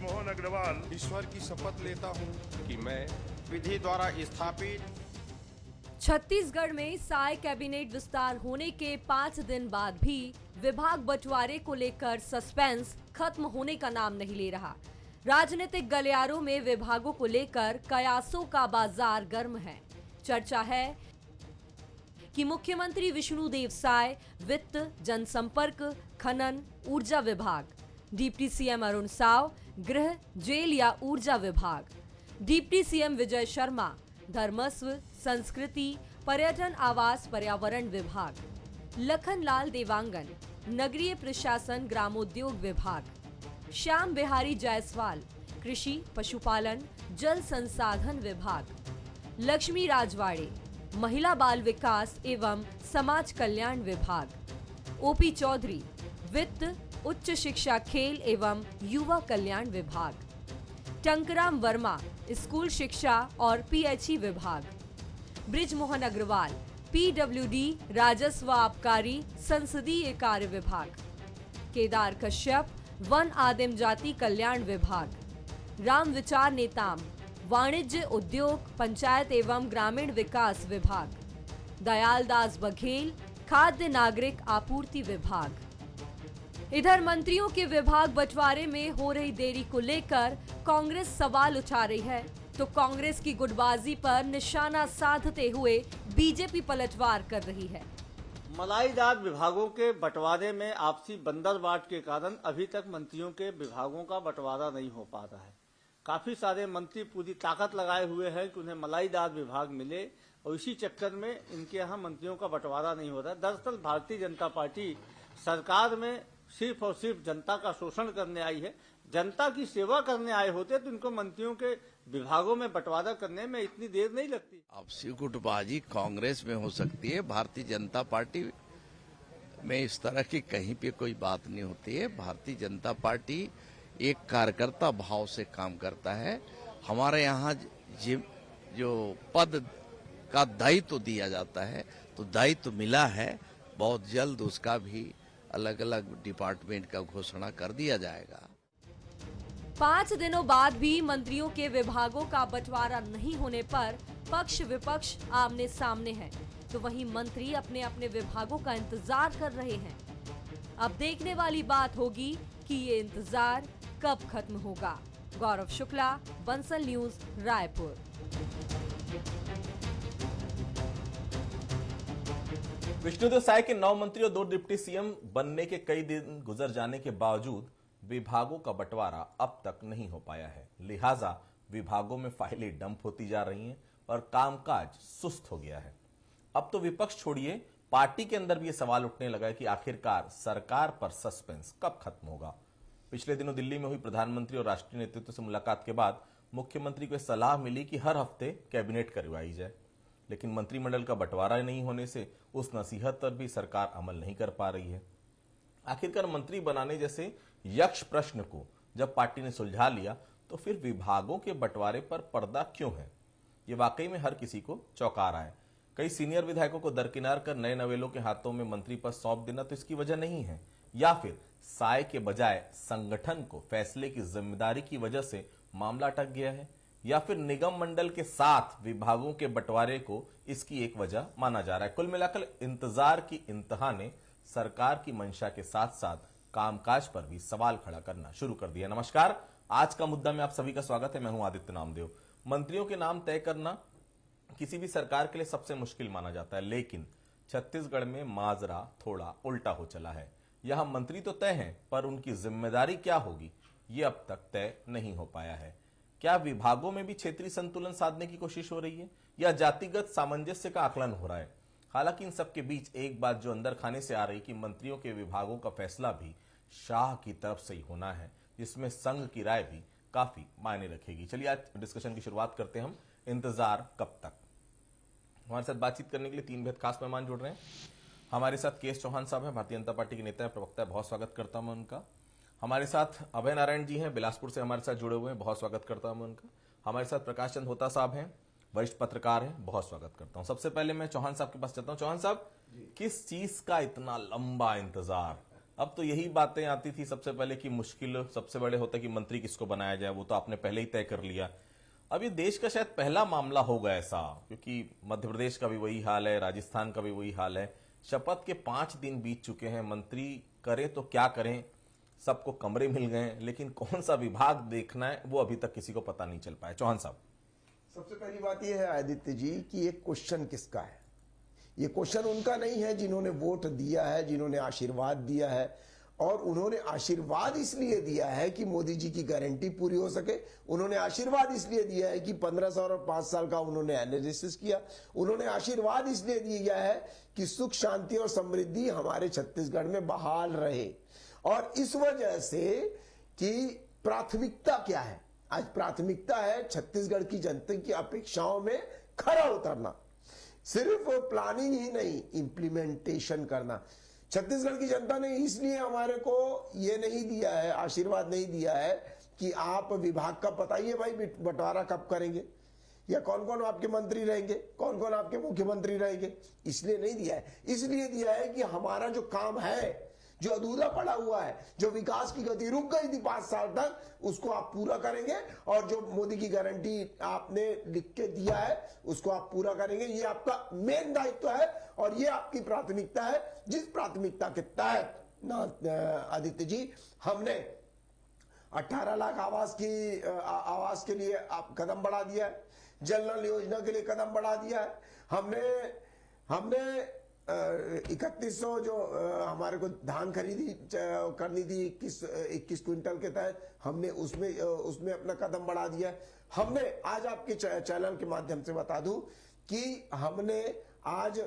ब्रिजमोहन अग्रवाल ईश्वर की शपथ लेता हूँ कि मैं विधि द्वारा स्थापित छत्तीसगढ़ में साय कैबिनेट विस्तार होने के 5 दिन बाद भी विभाग बंटवारे को लेकर सस्पेंस खत्म होने का नाम नहीं ले रहा। राजनीतिक गलियारों में विभागों को लेकर कयासों का बाजार गर्म है। चर्चा है कि मुख्यमंत्री विष्णुदेव साय वित्त, जनसंपर्क, खनन, ऊर्जा विभाग, डिप्टी सीएम अरुण साव गृह, जेल या ऊर्जा विभाग, डिप्टी सीएम विजय शर्मा धर्मस्व, संस्कृति, पर्यटन, आवास, पर्यावरण विभाग, लखनलाल देवांगन नगरीय प्रशासन, ग्रामोद्योग विभाग, श्याम बिहारी जायसवाल कृषि, पशुपालन, जल संसाधन विभाग, लक्ष्मी राजवाड़े महिला बाल विकास एवं समाज कल्याण विभाग, ओपी चौधरी वित्त, उच्च शिक्षा, खेल एवं युवा कल्याण विभाग, टंकराम वर्मा स्कूल शिक्षा और पीएचई विभाग, ब्रिजमोहन अग्रवाल पीडब्ल्यूडी राजस्व आबकारी संसदीय कार्य विभाग, केदार कश्यप वन आदिम जाति कल्याण विभाग, राम विचार नेताम वाणिज्य उद्योग पंचायत एवं ग्रामीण विकास विभाग, दयाल दास बघेल खाद्य नागरिक आपूर्ति विभाग। इधर मंत्रियों के विभाग बंटवारे में हो रही देरी को लेकर कांग्रेस सवाल उठा रही है, तो कांग्रेस की गुटबाजी पर निशाना साधते हुए बीजेपी पलटवार कर रही है। मलाईदार विभागों के बंटवारे में आपसी बंदरबाट के कारण अभी तक मंत्रियों के विभागों का बंटवारा नहीं हो पा रहा है। काफी सारे मंत्री पूरी ताकत लगाए हुए हैं कि उन्हें मलाईदार विभाग मिले और इसी चक्कर में इनके यहाँ मंत्रियों का बंटवारा नहीं हो रहा है। दरअसल भारतीय जनता पार्टी सरकार में सिर्फ और सिर्फ जनता का शोषण करने आई है। जनता की सेवा करने आए होते तो इनको मंत्रियों के विभागों में बंटवारा करने में इतनी देर नहीं लगती। आपसी गुटबाजी कांग्रेस में हो सकती है, भारतीय जनता पार्टी में इस तरह की कहीं पे कोई बात नहीं होती है। भारतीय जनता पार्टी एक कार्यकर्ता भाव से काम करता है। हमारे यहाँ जो पद का दायित्व दिया जाता है तो दायित्व मिला है, बहुत जल्द उसका भी अलग अलग डिपार्टमेंट का घोषणा कर दिया जाएगा। 5 दिनों बाद भी मंत्रियों के विभागों का बंटवारा नहीं होने पर पक्ष विपक्ष आमने सामने हैं, तो वहीं मंत्री अपने अपने विभागों का इंतजार कर रहे हैं। अब देखने वाली बात होगी कि ये इंतजार कब खत्म होगा। गौरव शुक्ला, बंसल न्यूज, रायपुर। विष्णुदेव साय के 9 मंत्री और 2 डिप्टी सीएम बनने के कई दिन गुजर जाने के बावजूद विभागों का बंटवारा अब तक नहीं हो पाया है। लिहाजा विभागों में फाइलें डंप होती जा रही हैं और कामकाज सुस्त हो गया है। अब तो विपक्ष छोड़िए, पार्टी के अंदर भी ये सवाल उठने लगा है कि आखिरकार सरकार पर सस्पेंस कब खत्म होगा। पिछले दिनों दिल्ली में हुई प्रधानमंत्री और राष्ट्रीय नेतृत्व से मुलाकात के बाद मुख्यमंत्री को सलाह मिली कि हर हफ्ते कैबिनेट करवाई जाए, लेकिन मंत्रिमंडल का बंटवारा नहीं होने से उस नसीहत पर भी सरकार अमल नहीं कर पा रही है। आखिरकार मंत्री बनाने जैसे यक्ष प्रश्न को जब पार्टी ने सुलझा लिया तो फिर विभागों के बंटवारे पर पर्दा क्यों है, ये वाकई में हर किसी को चौंका रहा है। कई सीनियर विधायकों को दरकिनार कर नए नवेलों के हाथों में मंत्री पद सौंप देना तो इसकी वजह नहीं है, या फिर साय के बजाय संगठन को फैसले की जिम्मेदारी की वजह से मामला अटक गया है, या फिर निगम मंडल के साथ विभागों के बंटवारे को इसकी एक वजह माना जा रहा है। कुल मिलाकर इंतजार की इंतहा ने सरकार की मंशा के साथ साथ कामकाज पर भी सवाल खड़ा करना शुरू कर दिया। नमस्कार, आज का मुद्दा में आप सभी का स्वागत है। मैं हूं आदित्य नामदेव। मंत्रियों के नाम तय करना किसी भी सरकार के लिए सबसे मुश्किल माना जाता है, लेकिन छत्तीसगढ़ में माजरा थोड़ा उल्टा हो चला है। यहां मंत्री तो तय हैं, पर उनकी जिम्मेदारी क्या होगी ये अब तक तय नहीं हो पाया है। क्या विभागों में भी क्षेत्रीय संतुलन साधने की कोशिश हो रही है या जातिगत सामंजस्य का आकलन हो रहा है? हालांकि इन सबके बीच एक बात जो अंदर खाने से आ रही कि मंत्रियों के विभागों का फैसला भी शाह की तरफ से ही होना है, जिसमें संघ की राय भी काफी मायने रखेगी। चलिए आज डिस्कशन की शुरुआत करते हैं हम, इंतजार कब तक। हमारे साथ बातचीत करने के लिए 3 बेहद खास मेहमान जुड़ रहे हैं। हमारे साथ केएस चौहान साहब हैं, भारतीय जनता पार्टी के नेता है, प्रवक्ता है, बहुत स्वागत करता हूं मैं उनका। हमारे साथ अभय नारायण जी हैं, बिलासपुर से हमारे साथ जुड़े हुए हैं, बहुत स्वागत करता हूं मैं उनका। हमारे साथ प्रकाश चंद होता साहब हैं, वरिष्ठ पत्रकार हैं, बहुत स्वागत करता हूं। सबसे पहले मैं चौहान साहब के पास चलता हूं। चौहान साहब, किस चीज का इतना लंबा इंतजार अब तो यही बातें आती थी सबसे पहले कि मुश्किल सबसे बड़े होता है कि मंत्री किसको बनाया जाए, वो तो आपने पहले ही तय कर लिया। अब ये देश का शायद पहला मामला होगा ऐसा, क्योंकि मध्य प्रदेश का भी वही हाल है, राजस्थान का भी वही हाल है। शपथ के 5 दिन बीत चुके हैं, मंत्री करें तो क्या करें, सबको कमरे मिल गए, लेकिन कौन सा विभाग देखना है वो अभी तक किसी को पता नहीं चल पाया। चौहान साहब, सबसे पहली बात यह है आदित्य जी कि ये क्वेश्चन किसका है। ये क्वेश्चन उनका नहीं है जिन्होंने वोट दिया है, जिन्होंने आशीर्वाद दिया है, और उन्होंने आशीर्वाद इसलिए दिया है कि मोदी जी की गारंटी पूरी हो सके। उन्होंने आशीर्वाद इसलिए दिया है कि 15 साल और 5 साल का उन्होंने एनालिसिस किया। उन्होंने आशीर्वाद इसलिए दिया है कि सुख शांति और समृद्धि हमारे छत्तीसगढ़ में बहाल रहे। और इस वजह से कि प्राथमिकता क्या है, आज प्राथमिकता है छत्तीसगढ़ की जनता की अपेक्षाओं में खरा उतरना, सिर्फ प्लानिंग ही नहीं, इंप्लीमेंटेशन करना। छत्तीसगढ़ की जनता ने इसलिए हमारे को ये नहीं दिया है, आशीर्वाद नहीं दिया है कि आप विभाग का बताइए भाई बंटवारा कब करेंगे, या कौन कौन आपके मंत्री रहेंगे, कौन कौन आपके मुख्यमंत्री रहेंगे, इसलिए नहीं दिया है। इसलिए दिया है कि हमारा जो काम है, जो अधूरा पड़ा हुआ है, जो विकास की गति रुक गई थी 5 साल तक, उसको आप पूरा करेंगे, और जो मोदी की गारंटी आपने लिख के दिया है उसको आप पूरा करेंगे। ये आपका मेन दायित्व है और ये आपकी प्राथमिकता है, जिस प्राथमिकता के तहत ना आदित्य जी हमने 18 लाख आवास के लिए आप कदम बढ़ा दिया है, जल नल योजना के लिए कदम बढ़ा दिया है। हमने 3100 जो हमारे को धान खरीदी करनी थी 21 क्विंटल के तहत, हमने उसमें अपना कदम बढ़ा दिया है। हमने आज आपके चैनल के माध्यम से बता दूं कि हमने आज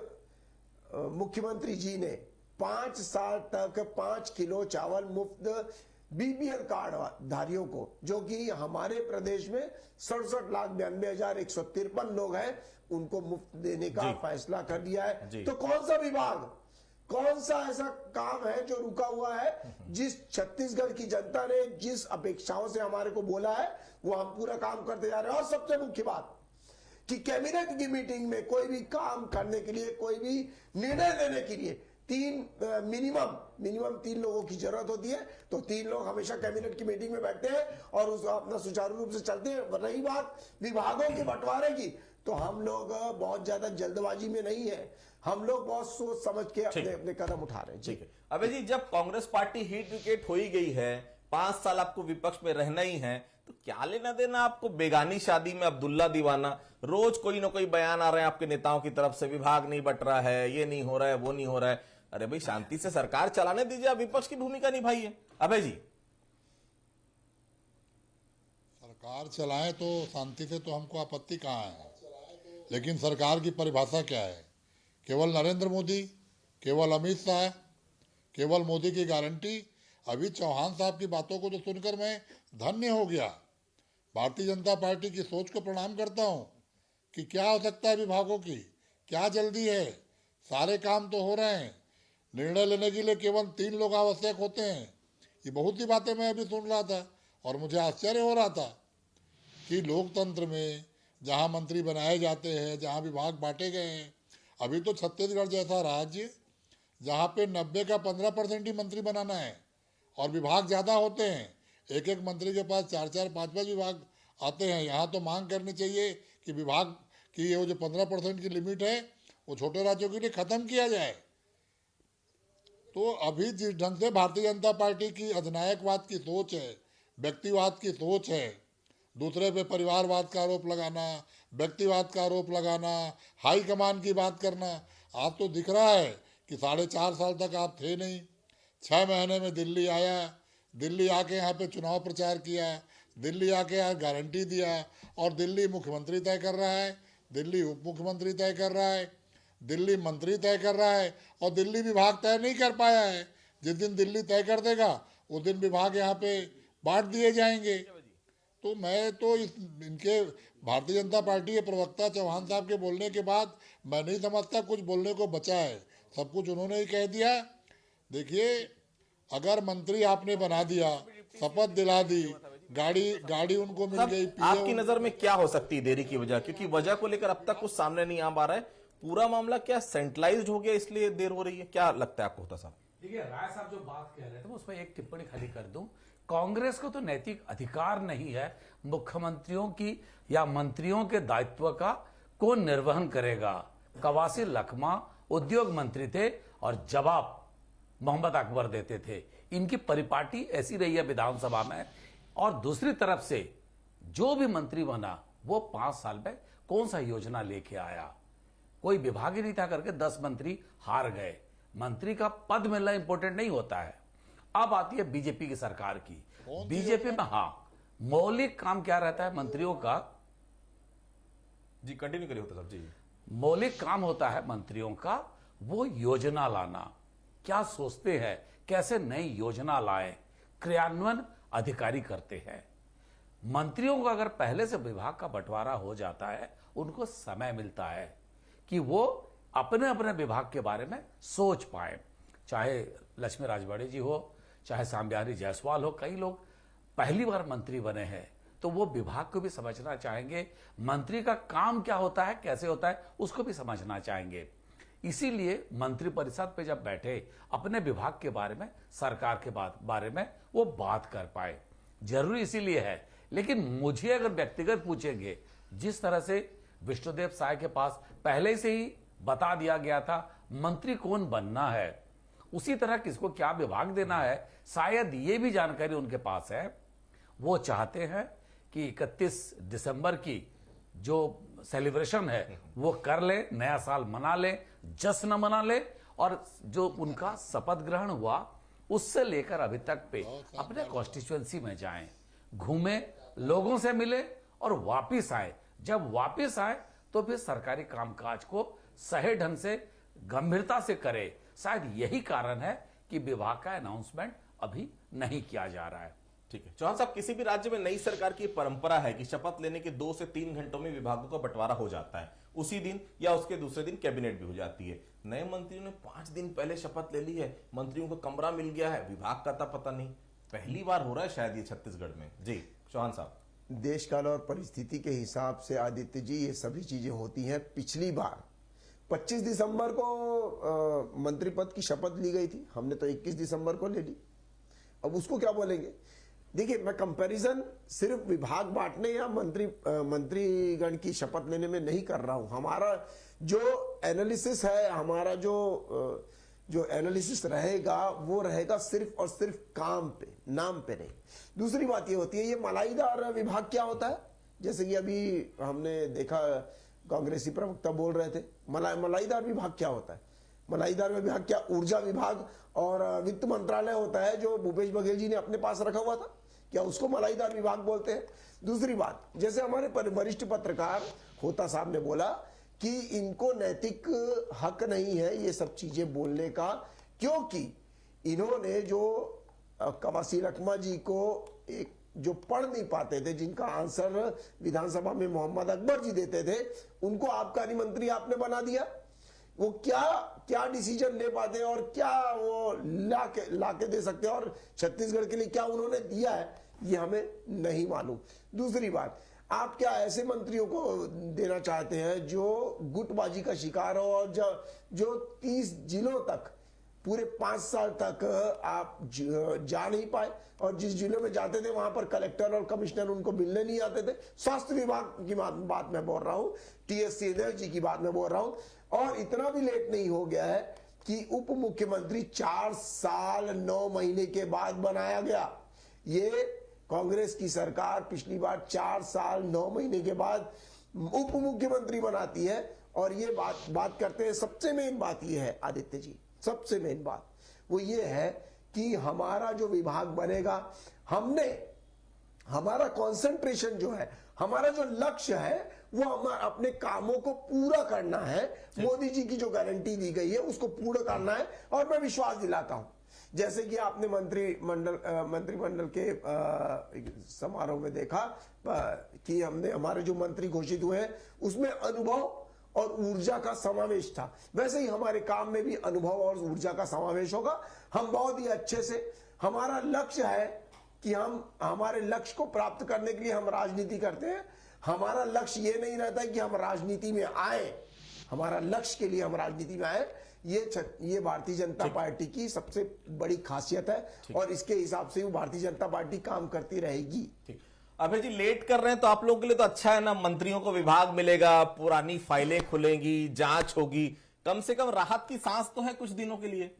मुख्यमंत्री जी ने 5 साल तक 5 किलो चावल मुफ्त बीपीएल कार्ड धारियों को, जो कि हमारे प्रदेश में 67,92,153 लोग हैं, उनको मुफ्त देने का फैसला कर दिया है। तो कौन सा विभाग, कौन सा ऐसा काम है जो रुका हुआ है, जिस छत्तीसगढ़ की जनता ने जिस अपेक्षाओं से हमारे को बोला है वो हम पूरा काम करते जा रहे हैं। और सबसे मुख्य बात कि कैबिनेट की मीटिंग में कोई भी काम करने के लिए, कोई भी निर्णय लेने के लिए मिनिमम 3 लोगों की जरूरत होती है। तो 3 लोग हमेशा कैबिनेट की मीटिंग में बैठते हैं और उस अपना सुचारू रूप से चलते हैं। रही बात विभागों के बंटवारे की, तो हम लोग बहुत ज्यादा जल्दबाजी में नहीं है, हम लोग बहुत सोच समझ के अपने कदम उठा रहे हैं। ठीक है अबे जी, जब कांग्रेस पार्टी हिट विकेट हो ही गई है, 5 साल आपको विपक्ष में रहना ही है, तो क्या लेना देना आपको बेगानी शादी में अब्दुल्ला दीवाना। रोज कोई ना कोई बयान आ रहे हैं आपके नेताओं की तरफ से, विभाग नहीं बट रहा है, ये नहीं हो रहा है, वो नहीं हो रहा है। अरे भाई शांति से सरकार चलाने दीजिए, आप विपक्ष की भूमिका निभाइए। अभय जी, सरकार चलाए तो शांति से, तो हमको आपत्ति कहाँ है, लेकिन सरकार की परिभाषा क्या है? केवल नरेंद्र मोदी, केवल अमित शाह, केवल मोदी की गारंटी। अभी चौहान साहब की बातों को तो सुनकर मैं धन्य हो गया। भारतीय जनता पार्टी की सोच को प्रणाम करता हूं कि क्या हो सकता है विभागों की, क्या जल्दी है, सारे काम तो हो रहे हैं। निर्णय लेने के लिए केवल 3 लोग आवश्यक होते हैं। ये बहुत सी बातें मैं अभी सुन रहा था और मुझे आश्चर्य हो रहा था कि लोकतंत्र में जहां मंत्री बनाए जाते हैं, जहां विभाग बांटे गए हैं, अभी तो छत्तीसगढ़ जैसा राज्य जहां पे 90 का 15% ही मंत्री बनाना है और विभाग ज़्यादा होते हैं, एक एक मंत्री के पास 4-4, 5-5 विभाग आते हैं। यहाँ तो मांग करनी चाहिए कि विभाग की ये जो 15% की लिमिट है वो छोटे राज्यों के लिए ख़त्म किया जाए। तो अभी जिस ढंग से भारतीय जनता पार्टी की अधिनायकवाद की सोच है, व्यक्तिवाद की सोच है, दूसरे पे परिवारवाद का आरोप लगाना, व्यक्तिवाद का आरोप लगाना, हाई कमान की बात करना, आज तो दिख रहा है कि 4.5 साल तक आप थे नहीं। 6 महीने में दिल्ली आया, दिल्ली आके यहाँ पे चुनाव प्रचार किया, दिल्ली आके यहाँ गारंटी दिया और दिल्ली मुख्यमंत्री तय कर रहा है, दिल्ली उप मुख्यमंत्री तय कर रहा है, दिल्ली मंत्री तय कर रहा है और दिल्ली विभाग तय नहीं कर पाया है। जिस दिन दिल्ली तय कर देगा उस दिन विभाग यहाँ पे बांट दिए जाएंगे। तो मैं तो इनके भारतीय जनता पार्टी के प्रवक्ता चौहान साहब के बोलने के बाद मैं नहीं समझता कुछ बोलने को बचा है, सब कुछ उन्होंने ही कह दिया। देखिए, अगर मंत्री आपने बना दिया, शपथ दिला दी, गाड़ी उनको मिल गई, आपकी नजर में क्या हो सकती है देरी की वजह? क्योंकि वजह को लेकर अब तक कुछ सामने नहीं आ पा रहा है। पूरा मामला क्या सेंट्रलाइज्ड हो गया इसलिए देर हो रही है? क्या लगता है आपको होता साहब? देखिए राय साहब जो बात कह रहे थे मैं उसमें एक टिप्पणी खाली कर दूं। कांग्रेस को तो नैतिक अधिकार नहीं है मुख्यमंत्रियों की या मंत्रियों के दायित्व का कौन निर्वहन करेगा। कवासी लखमा उद्योग मंत्री थे और जवाब मोहम्मद अकबर देते थे। इनकी परिपाटी ऐसी रही है विधानसभा में। और दूसरी तरफ से जो भी मंत्री बना वो 5 साल में कौन सा योजना लेके आया, कोई विभाग ही नहीं था करके 10 मंत्री हार गए। मंत्री का पद मिलना इंपॉर्टेंट नहीं होता है। अब आती है बीजेपी की सरकार की। बीजेपी में मौलिक काम क्या रहता है मंत्रियों का? जी कंटिन्यू करिए होता साहब जी। मौलिक काम होता है मंत्रियों का वो योजना लाना, क्या सोचते हैं, कैसे नई योजना लाएं, क्रियान्वयन अधिकारी करते हैं। मंत्रियों को अगर पहले से विभाग का बंटवारा हो जाता है उनको समय मिलता है कि वो अपने अपने विभाग के बारे में सोच पाए। चाहे लक्ष्मी राजवाड़े जी हो, चाहे सांबिहारी जायसवाल हो, कई लोग पहली बार मंत्री बने हैं तो वो विभाग को भी समझना चाहेंगे, मंत्री का काम क्या होता है, कैसे होता है, उसको भी समझना चाहेंगे। इसीलिए मंत्रिपरिषद पे जब बैठे अपने विभाग के बारे में, सरकार के बारे में वो बात कर पाए। जरूरी इसीलिए है। लेकिन मुझे अगर व्यक्तिगत पूछेंगे, जिस तरह से विष्णुदेव साय के पास पहले से ही बता दिया गया था मंत्री कौन बनना है, उसी तरह किसको क्या विभाग देना है शायद ये भी जानकारी उनके पास है। वो चाहते हैं कि 31 दिसंबर की जो सेलिब्रेशन है वो कर ले, नया साल मना ले, जश्न मना ले, और जो उनका शपथ ग्रहण हुआ उससे लेकर अभी तक पे अपने कॉन्स्टिट्यूएंसी में जाएं, घूमें, लोगों से मिले और वापिस आए। जब वापिस आए तो फिर सरकारी कामकाज को सही ढंग से गंभीरता से करे। शायद यही कारण है कि विभाग का अनाउंसमेंट अभी नहीं किया जा रहा है। ठीक है चौहान साहब, किसी भी राज्य में नई सरकार की परंपरा है कि शपथ लेने के 2 से 3 घंटों में विभागों का बंटवारा हो जाता है। उसी दिन या उसके दूसरे दिन कैबिनेट भी हो जाती है। नए मंत्रियों ने 5 दिन पहले शपथ ले ली है, मंत्रियों को कमरा मिल गया है, विभाग का था पता नहीं। पहली बार हो रहा है शायद ये छत्तीसगढ़ में। जी चौहान साहब। देश काल और परिस्थिति के हिसाब से आदित्य जी ये सभी चीजें होती हैं। पिछली बार 25 दिसंबर को मंत्री पद की शपथ ली गई थी, हमने तो 21 दिसंबर को ले ली। अब उसको क्या बोलेंगे? देखिए, मैं कंपैरिजन सिर्फ विभाग बांटने या मंत्रीगण की शपथ लेने में नहीं कर रहा हूं। हमारा जो एनालिसिस है, हमारा जो एनालिसिस रहेगा वो रहेगा सिर्फ और सिर्फ काम पे, नाम पे नहीं। दूसरी बात ये होती है, ये मलाईदार विभाग क्या होता है? जैसे कि अभी हमने देखा कांग्रेसी प्रवक्ता बोल रहे थे, मलाईदार विभाग क्या होता है? मलाईदार विभाग क्या ऊर्जा विभाग और वित्त मंत्रालय होता है जो भूपेश बघेल जी ने अपने पास रखा हुआ था? क्या उसको मलाईदार विभाग बोलते हैं? दूसरी बात, जैसे हमारे वरिष्ठ पत्रकार होता साहब ने बोला कि इनको नैतिक हक नहीं है ये सब चीजें बोलने का, क्योंकि इन्होंने जो कवासी लखमा जी को एक जो पढ़ नहीं पाते थे, जिनका आंसर विधानसभा में मोहम्मद अकबर जी देते थे, उनको आबकारी मंत्री आपने बना दिया। वो क्या डिसीजन ले पाते हैं और क्या वो लाके दे सकते हैं, और छत्तीसगढ़ के लिए क्या उन्होंने दिया है ये हमें नहीं मालूम। दूसरी बात, आप क्या ऐसे मंत्रियों को देना चाहते हैं जो गुटबाजी का शिकार हो और जो 30 जिलों तक पूरे 5 साल तक आप जा नहीं पाए, और जिस जिलों में जाते थे वहां पर कलेक्टर और कमिश्नर उनको मिलने नहीं आते थे। स्वास्थ्य विभाग की बात मैं बोल रहा हूं, टीएस सिंहदेव जी की बात मैं बोल रहा हूं। और इतना भी लेट नहीं हो गया है कि उप मुख्यमंत्री 4 साल 9 महीने के बाद बनाया गया। ये कांग्रेस की सरकार पिछली बार 4 साल 9 महीने के बाद उप मुख्यमंत्री बनाती है, और ये बात करते हैं। सबसे मेन बात ये है आदित्य जी, सबसे मेन बात वो ये है कि हमारा जो विभाग बनेगा, हमारा कंसंट्रेशन जो है, हमारा जो लक्ष्य है वो अपने कामों को पूरा करना है। मोदी जी की जो गारंटी दी गई है उसको पूरा करना है, और मैं विश्वास दिलाता हूं। जैसे कि आपने मंत्रिमंडल के समारोह में देखा कि हमारे जो मंत्री घोषित हुए हैं उसमें अनुभव और ऊर्जा का समावेश था, वैसे ही हमारे काम में भी अनुभव और ऊर्जा का समावेश होगा। हम बहुत ही अच्छे से, हमारा लक्ष्य है कि हम हमारे लक्ष्य को प्राप्त करने के लिए हम राजनीति करते हैं। हमारा लक्ष्य ये नहीं रहता है कि हम राजनीति में आए, हमारा लक्ष्य के लिए हम राजनीति में आए, ये भारतीय जनता पार्टी की सबसे बड़ी खासियत है और इसके हिसाब से वो भारतीय जनता पार्टी काम करती रहेगी। ठीक। अभय जी लेट कर रहे हैं तो आप लोगों के लिए तो अच्छा है ना, मंत्रियों को विभाग मिलेगा, पुरानी फाइलें खुलेंगी, जांच होगी, कम से कम राहत की सांस तो है कुछ दिनों के लिए।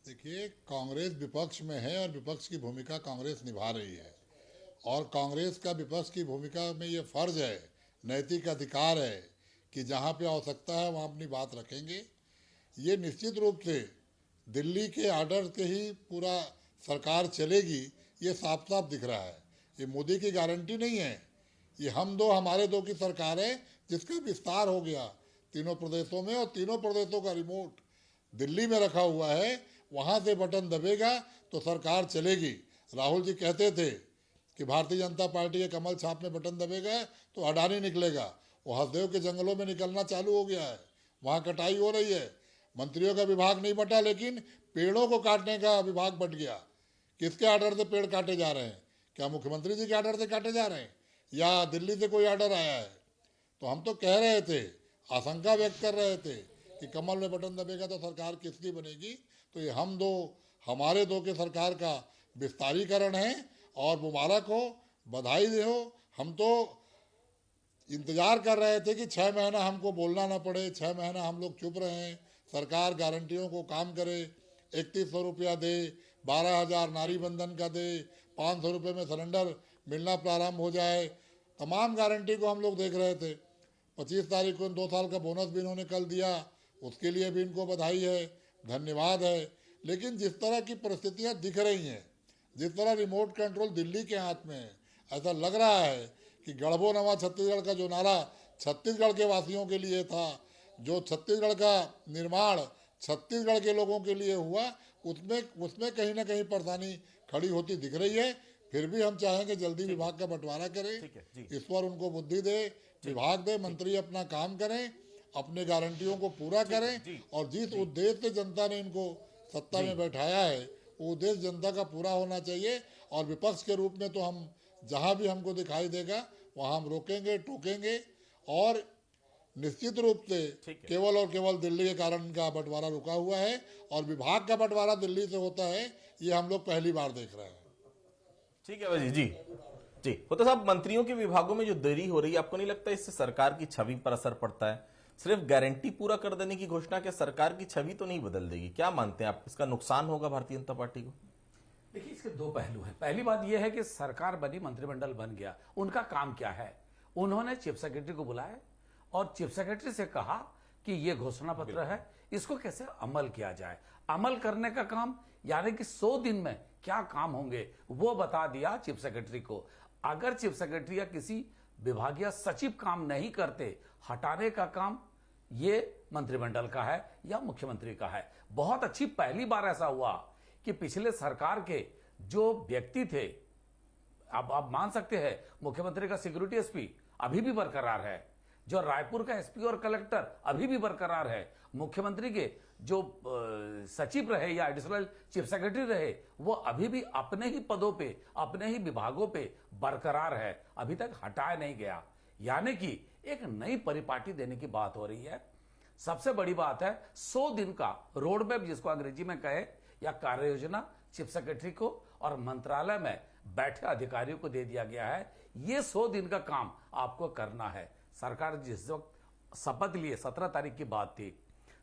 देखिए, कांग्रेस विपक्ष में है और विपक्ष की भूमिका कांग्रेस निभा रही है और कांग्रेस का विपक्ष की भूमिका में ये फर्ज है, नैतिक अधिकार है कि जहां पे आवश्यकता है वहां अपनी बात रखेंगे। ये निश्चित रूप से दिल्ली के आर्डर के ही पूरा सरकार चलेगी, ये साफ साफ दिख रहा है। ये मोदी की गारंटी नहीं है, ये हम दो हमारे दो की सरकार है जिसका विस्तार हो गया तीनों प्रदेशों में और तीनों प्रदेशों का रिमोट दिल्ली में रखा हुआ है। वहां से बटन दबेगा तो सरकार चलेगी। राहुल जी कहते थे कि भारतीय जनता पार्टी के कमल छाप में बटन दबेगा तो अडानी निकलेगा। वो हसदेव के जंगलों में निकलना चालू हो गया है, वहां कटाई हो रही है। मंत्रियों का विभाग नहीं बटा लेकिन पेड़ों को काटने का विभाग बट गया। किसके आर्डर से पेड़ काटे जा रहे हैं? क्या मुख्यमंत्री जी के आर्डर से काटे जा रहे हैं या दिल्ली से कोई आर्डर आया है? तो हम तो कह रहे थे, आशंका व्यक्त कर रहे थे कि कमल में बटन दबेगा तो सरकार किसकी बनेगी। तो ये हम दो हमारे दो के सरकार का विस्तारीकरण है और मुबारक हो, बधाई हो। हम तो इंतजार कर रहे थे कि 6 महीना हमको बोलना ना पड़े, 6 महीना हम लोग चुप रहें, सरकार गारंटियों को काम करे, 3100 रुपया दे, 12,000 नारी बंधन का दे, 500 रुपये में सिलेंडर मिलना प्रारंभ हो जाए। तमाम गारंटी को हम लोग देख रहे थे। 25 तारीख को 2 साल का बोनस भी इन्होंने कल दिया, उसके लिए भी इनको बधाई है, धन्यवाद है। लेकिन जिस तरह की परिस्थितियां दिख रही हैं, जिस तरह रिमोट कंट्रोल दिल्ली के हाथ में है, ऐसा लग रहा है कि गढ़बो नवा छत्तीसगढ़ का जो नारा छत्तीसगढ़ के वासियों के लिए था, जो छत्तीसगढ़ का निर्माण छत्तीसगढ़ के लोगों के लिए हुआ, उसमें कहीं ना कहीं परेशानी खड़ी होती दिख रही है। फिर भी हम चाहेंगे जल्दी विभाग का बंटवारा करें, ईश्वर उनको बुद्धि दे, विभाग दे, मंत्री अपना काम करें, अपने गारंटियों को पूरा करें और जिस उद्देश्य से जनता ने इनको सत्ता में बैठाया है वो उद्देश्य जनता का पूरा होना चाहिए। और विपक्ष के रूप में तो हम जहां भी हमको दिखाई देगा वहां हम रोकेंगे, टोकेंगे और निश्चित रूप से केवल और केवल दिल्ली के कारण का बंटवारा रुका हुआ है और विभाग का बंटवारा दिल्ली से होता है, ये हम लोग पहली बार देख रहे हैं। ठीक है भाई जी जी। होता साहब, मंत्रियों के विभागों में जो देरी हो रही है, आपको नहीं लगता इससे सरकार की छवि पर असर पड़ता है? सिर्फ गारंटी पूरा कर देने की घोषणा क्या सरकार की छवि तो नहीं बदल देगी? क्या मानते हैं आप, इसका नुकसान होगा भारतीय जनता पार्टी को? देखिए, इसके दो पहलू हैं। पहली बात यह है कि सरकार बनी, मंत्रिमंडल बन गया, उनका काम क्या है? उन्होंने चीफ सेक्रेटरी को बुलाया और चीफ सेक्रेटरी से कहा कि यह घोषणा पत्र है, इसको कैसे अमल किया जाए। अमल करने का काम यानी कि 100 दिन में क्या काम होंगे वो बता दिया चीफ सेक्रेटरी को। अगर चीफ सेक्रेटरी या किसी विभागीय सचिव काम नहीं करते, हटाने का काम ये मंत्रिमंडल का है या मुख्यमंत्री का है। बहुत अच्छी पहली बार ऐसा हुआ कि पिछले सरकार के जो व्यक्ति थे, अब आप मान सकते हैं मुख्यमंत्री का सिक्योरिटी एसपी अभी भी बरकरार है, जो रायपुर का एसपी और कलेक्टर अभी भी बरकरार है, मुख्यमंत्री के जो सचिव रहे या एडिशनल चीफ सेक्रेटरी रहे वो अभी भी अपने ही पदों पे, अपने ही विभागों पे बरकरार है, अभी तक हटाया नहीं गया। यानी कि एक नई परिपाटी देने की बात हो रही है। सबसे बड़ी बात है 100 दिन का रोड मैप, जिसको अंग्रेजी में कहे, या कार्य योजना चीफ सेक्रेटरी को और मंत्रालय में बैठे अधिकारियों को दे दिया गया है। ये 100 दिन का काम आपको करना है। सरकार जिस वक्त शपथ लिए 17 तारीख की बात थी,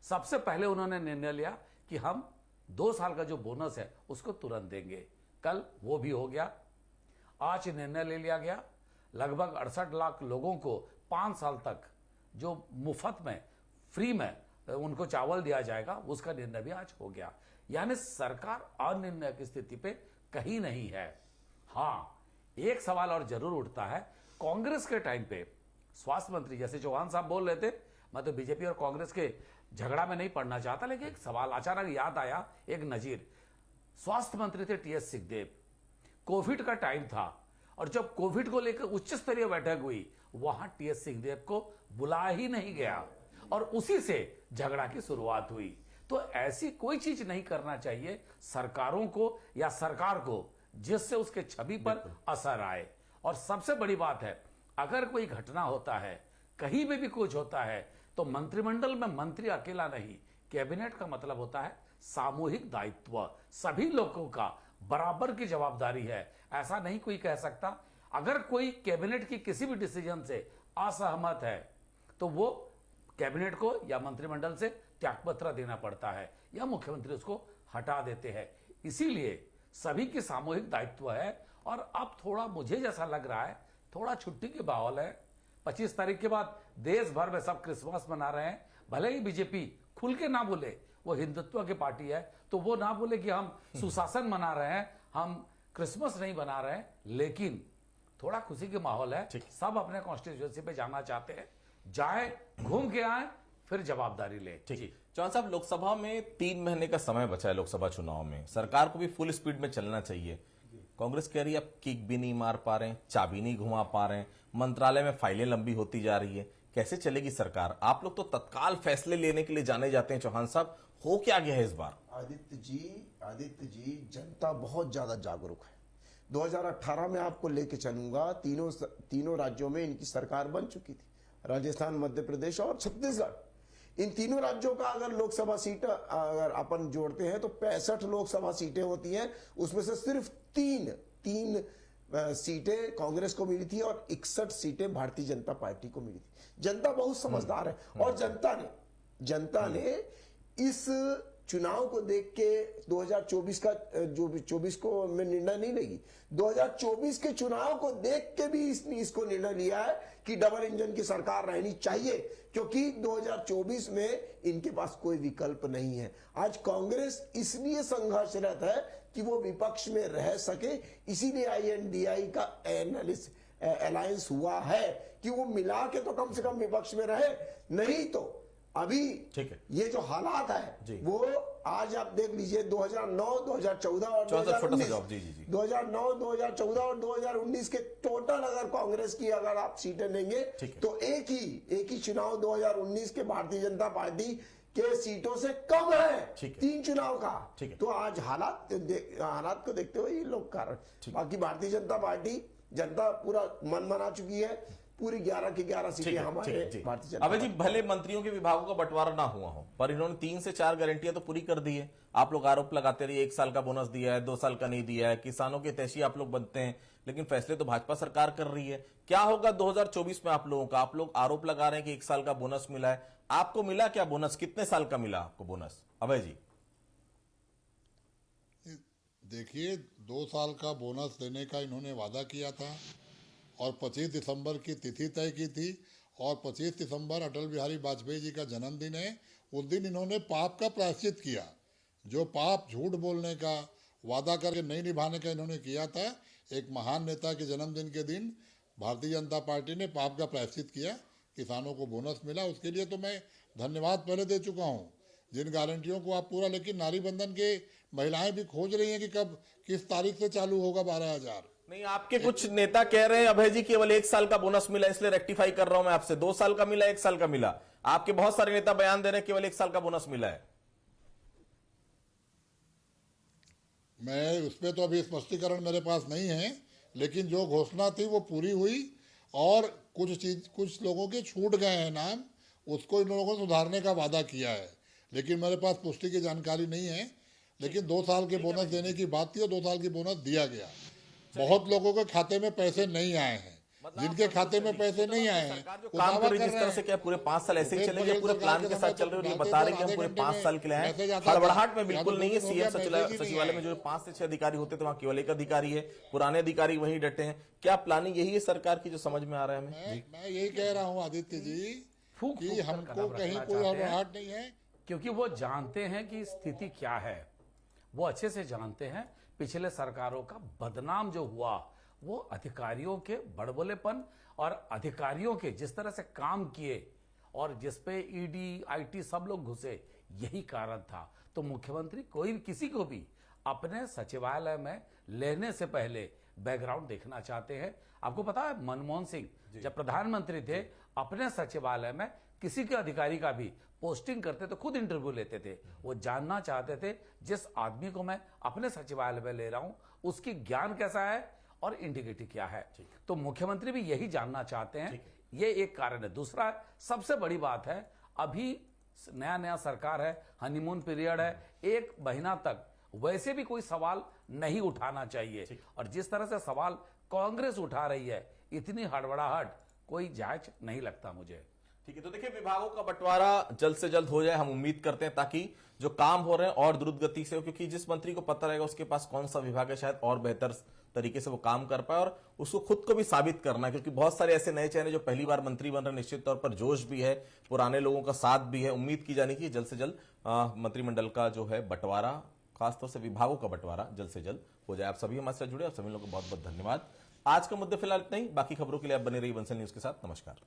सबसे पहले उन्होंने निर्णय लिया कि हम 2 साल का जो बोनस है उसको तुरंत देंगे। कल वो भी हो गया। आज निर्णय ले लिया गया लगभग 68 लाख लोगों को 5 साल तक जो मुफ्त में, फ्री में उनको चावल दिया जाएगा, उसका निर्णय भी आज हो गया। यानी सरकार अनिर्णय की स्थिति पे कहीं नहीं है। हाँ, एक सवाल और जरूर उठता है। कांग्रेस के टाइम पे स्वास्थ्य मंत्री, जैसे चौहान साहब बोल रहे थे, मैं तो बीजेपी और कांग्रेस के झगड़ा में नहीं पड़ना चाहता, लेकिन एक सवाल अचानक याद आया, एक नजीर। स्वास्थ्य मंत्री थे टीएस सिंहदेव। कोविड का टाइम था और जब कोविड को लेकर उच्च स्तरीय बैठक हुई, वहां टीएस सिंहदेव को बुलाया ही नहीं गया और उसी से झगड़ा की शुरुआत हुई। तो ऐसी कोई चीज नहीं करना चाहिए सरकारों को या सरकार को जिससे उसके छवि पर असर आए। और सबसे बड़ी बात है, अगर कोई घटना होता है, कहीं पे भी कुछ होता है, तो मंत्रिमंडल में मंत्री अकेला नहीं, कैबिनेट का मतलब होता है सामूहिक दायित्व, सभी लोगों का बराबर की जवाबदारी है। ऐसा नहीं कोई कह सकता, अगर कोई कैबिनेट की किसी भी डिसीजन से असहमत है तो वो कैबिनेट को या मंत्रिमंडल से त्यागपत्र देना पड़ता है या मुख्यमंत्री उसको हटा देते हैं। इसीलिए सभी की सामूहिक दायित्व है। और अब थोड़ा मुझे जैसा लग रहा है थोड़ा छुट्टी के माहौल है। 25 तारीख के बाद देश भर में सब क्रिसमस मना रहे हैं। भले ही बीजेपी खुल के ना बोले, वो हिंदुत्व की पार्टी है, तो वो ना बोले कि हम सुशासन मना रहे हैं, हम क्रिसमस नहीं मना रहे हैं, लेकिन थोड़ा खुशी के माहौल है। सब अपने कॉन्स्टिट्यूएंसी पे जाना चाहते हैं, जाए, घूम के आए, फिर जवाबदारी ले। ठीक। चौहान साहब, लोकसभा में 3 महीने का समय बचा है। लोकसभा चुनाव में सरकार को भी फुल स्पीड में चलना चाहिए। कांग्रेस कह रही है अब किक भी नहीं मार पा रहे, चाबी नहीं घुमा पा रहे, मंत्रालय में फाइलें लंबी होती जा रही है, कैसे चलेगी सरकार? आप लोग तो तत्काल फैसले लेने के लिए जाने जाते हैं। चौहान साहब, हो क्या गया है इस बार? आदित्य जी, जनता बहुत ज्यादा जागरूक है। 2018 में आपको लेके चलूंगा, तीनों राज्यों में इनकी सरकार बन चुकी थी, राजस्थान, मध्य प्रदेश और छत्तीसगढ़। इन तीनों राज्यों का अगर लोकसभा सीट अगर अपन जोड़ते हैं तो 65 लोकसभा सीटें होती हैं। उसमें से सिर्फ तीन सीटें कांग्रेस को मिली थी और 61 सीटें भारतीय जनता पार्टी को मिली थी। जनता बहुत समझदार है और जनता ने इस चुनाव को देख के 2024 का जो 24 को में निर्णय नहीं लेगी, 2024 के चुनाव को देख के भी इसको निर्णय लिया है कि डबल इंजन की सरकार रहनी चाहिए, क्योंकि 2024 में इनके पास कोई विकल्प नहीं है। आज कांग्रेस इसलिए संघर्षरत है कि वो विपक्ष में रह सके, इसीलिए INDI का अलायंस हुआ है कि वो मिला के तो कम से कम विपक्ष में रहे, नहीं तो अभी ये जो हालात है वो आज आप देख लीजिए 2009, 2014 और 2019, 2009, 2014 और 2019 के टोटल अगर कांग्रेस की अगर आप सीटें लेंगे तो एक ही चुनाव 2019 के भारतीय जनता पार्टी के सीटों से कम है 3 चुनाव का। तो आज हालात को देखते हुए ये लोग कारण, बाकी भारतीय जनता पार्टी, जनता पूरा मन मना चुकी है, पूरी 11 की 11 सीटें हमारे भारतीय जनता। अबे जी, भले मंत्रियों के विभागों का बंटवारा ना हुआ हो, पर इन्होंने 3 से 4 गारंटियां तो पूरी कर दी है। आप लोग आरोप लगाते रहिए 1 साल का बोनस दिया है, 2 साल का नहीं दिया है, किसानों के तैशी आप लोग बनते हैं, लेकिन फैसले तो भाजपा सरकार कर रही है। क्या होगा 2024 में आप लोगों का? आप लोग आरोप लगा रहे हैं कि 1 साल का बोनस मिला है, आपको मिला क्या बोनस? कितने साल का मिला आपको बोनस? अभय जी देखिए, 2 साल का बोनस देने का इन्होंने वादा किया था और 25 दिसंबर की तिथि तय की थी, और 25 दिसंबर अटल बिहारी वाजपेयी जी का जन्मदिन है। उस दिन इन्होंने पाप का प्रायश्चित किया। जो पाप झूठ बोलने का, वादा करके नहीं निभाने का इन्होंने किया था, एक महान नेता के जन्मदिन के दिन भारतीय जनता पार्टी ने पाप का प्रायश्चित किया, किसानों को बोनस मिला। उसके लिए तो मैं धन्यवाद पहले दे चुका हूँ। जिन गारंटियों को आप पूरा, लेकिन नारी बंधन के महिलाएं भी खोज रही हैं कि कब किस तारीख से चालू होगा 12,000। नहीं, आपके कुछ नेता कह रहे हैं अभय जी केवल 1 साल का बोनस मिला, इसलिए रेक्टिफाई कर रहा हूं मैं आपसे। 2 साल का मिला, 1 साल का मिला। आपके बहुत सारे नेता बयान दे रहे हैं केवल 1 साल का बोनस मिला है। मैं उस पर तो अभी स्पष्टीकरण मेरे पास नहीं है, लेकिन जो घोषणा थी वो पूरी हुई और कुछ लोगों के छूट गए हैं नाम, उसको इन लोगों को सुधारने का वादा किया है, लेकिन मेरे पास पुष्टि की जानकारी नहीं है। लेकिन 2 साल के बोनस देने की बात थी और 2 साल की बोनस दिया गया। बहुत लोगों के खाते में पैसे नहीं आए हैं, जिनके खाते में पैसे नहीं आए हैं काम कर रही, जिस तरह से क्या पूरे 5 साल ऐसे ही चलेंगे, पूरे प्लान के साथ चल रहे हो? ये बता रहे हैं कि हम पूरे 5 साल के लिए हैं। हड़बड़ाहट में बिल्कुल नहीं है। सीएम सचिवालय में जो 5 से 6 अधिकारी होते थे, वहां केवल 1 अधिकारी है, पुराने अधिकारी वहीं डटे हैं। क्या प्लानिंग यही है सरकार की, जो समझ में आ रहा है हमें? मैं यही कह रहा हूँ आदित्य जी कि हमको कहीं कोई हड़बड़ाहट नहीं है, क्योंकि वो जानते हैं कि स्थिति क्या है, वो अच्छे से जानते हैं। पिछले सरकारों का बदनाम जो हुआ वो अधिकारियों के बड़बोलेपन और अधिकारियों के जिस तरह से काम किए और जिस पे ईडी, आईटी सब लोग घुसे, यही कारण था। तो मुख्यमंत्री किसी को भी अपने सचिवालय में लेने से पहले बैकग्राउंड देखना चाहते हैं। आपको पता है मनमोहन सिंह जब प्रधानमंत्री थे, अपने सचिवालय में किसी के अधिकारी का भी पोस्टिंग करते तो खुद इंटरव्यू लेते थे। वो जानना चाहते थे जिस आदमी को मैं अपने सचिवालय में ले रहा हूं उसकी ज्ञान कैसा है और इंटीग्रिटी क्या है। तो मुख्यमंत्री भी यही जानना चाहते हैं, ये एक कारण है। दूसरा सबसे बड़ी बात है, अभी नया नया सरकार है, हनीमून पीरियड है, 1 महीना तक वैसे भी कोई सवाल नहीं उठाना चाहिए। और जिस तरह से सवाल कांग्रेस उठा रही है, इतनी हड़बड़ाहट कोई जायज नहीं लगता मुझे। ठीक है, तो देखिए विभागों का बंटवारा जल्द से जल्द हो जाए, हम उम्मीद करते हैं, ताकि जो काम हो रहे हैं और द्रुत गति से हो, क्योंकि जिस मंत्री को पता रहेगा उसके पास कौन सा विभाग है, शायद और बेहतर तरीके से वो काम कर पाए और उसको खुद को भी साबित करना है, क्योंकि बहुत सारे ऐसे नए चेहरे जो पहली बार मंत्री बन रहे हैं, निश्चित तौर पर जोश भी है, पुराने लोगों का साथ भी है। उम्मीद की जानी कि जल्द से जल्द मंत्रिमंडल का जो है बंटवारा, खासतौर से विभागों का बंटवारा जल्द से जल्द हो जाए। आप सभी हमारे साथ जुड़े, आप सभी लोगों को बहुत बहुत धन्यवाद। आज का मुद्दे फिलहाल इतना ही, बाकी खबरों के लिए आप बने रहिए बंसल न्यूज के साथ। नमस्कार।